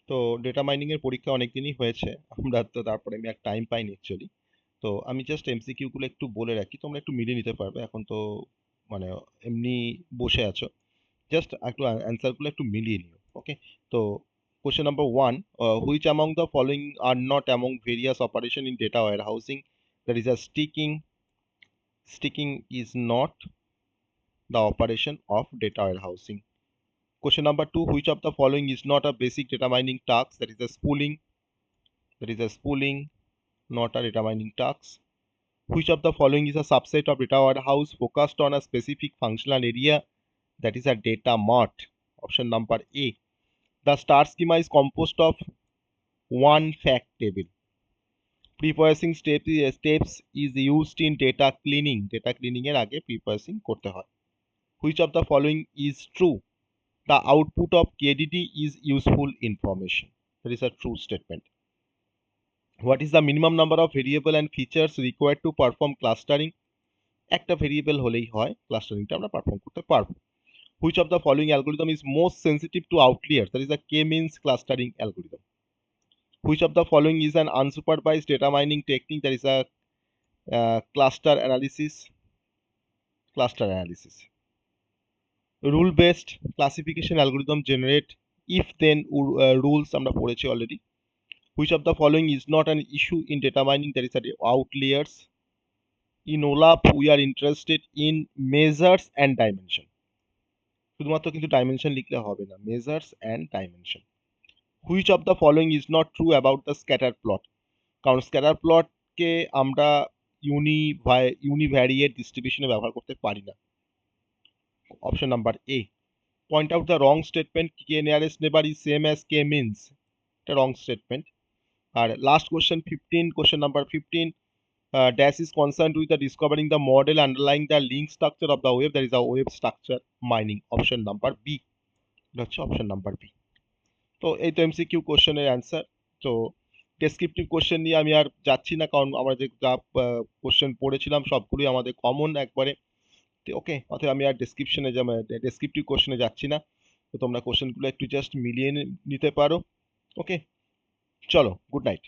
তো data mining এর পরীক্ষা অনেক দিনই হয়েছে, আমরা তো তারপরে আমি আর টাইম পাইনি অ্যাকচুয়ালি। তো আমি জাস্ট এমসিকিউ গুলো একটু বলে রাখি, তোমরা একটু মিলিয়ে নিতে পারবে। এখন তো মানে এমনি বসে আছো, জাস্ট একটু অ্যান্সার গুলো একটু মিলিয়ে নিও। ওকে, তো question number one, which among the following are not among various operation in data warehousing that is a sticking is not the operation of data warehousing. Question number two, which of the following is not a basic data mining task? That is a spooling. That is a spooling, not a data mining task. Which of the following is a subset of data warehouse focused on a specific functional area? That is a data mart. Option number A. The star schema is composed of one fact table. Pre-processing steps is used in data cleaning. Data cleaning এর আগে pre-processing করতে হয়. Which of the following is true? The output of KDD is useful information. That is a true statement. What is the minimum number of variable and features required to perform clustering? একটা variable হলেই হয়, ক্লাস্টারিংটা আমরা perform করতে পারবো। Which of the following algorithm is most sensitive to outliers? That is a k-means clustering algorithm. Which of the following is an unsupervised data mining technique? That is a cluster analysis. Rule based classification algorithm generate if then rules আমরা পড়েছি already. Which of the following is not an issue in data mining? There is a outliers. In OLAP, we are interested in measures and dimension. শুধুমাত্র কিন্তু dimension লিখলে হবে না, measures and dimension. Which of the following is not true about the scatter plot? কারণ scatter প্লটকে আমরা univariate ডিস্ট্রিবিউশনে ব্যবহার করতে পারি না। Option number A. Point out the wrong statement, K nearest neighbour is same as K means. এটা wrong statement. আর last question 15, question number 15, dash is concerned with the discovering the model underlying the link structure of the web. That is a web structure mining. Option number B. এটা হচ্ছে option number B. তো এই তো MCQ কোশ্চেনের answer. তো descriptive question নিয়ে আমি আর যাচ্ছি না, কারণ আমরা যে যা কোশ্চেন পড়েছিলাম সবগুলোই আমাদের কমন একবারে। ওকে, অতএব আমি আর ডেসক্রিপটিভ কোশ্চেনে যাচ্ছি না। তো তোমরা কোশ্চেনগুলো একটু জাস্ট মিলিয়ে নিতে পারো। ওকে, চলো, গুড নাইট।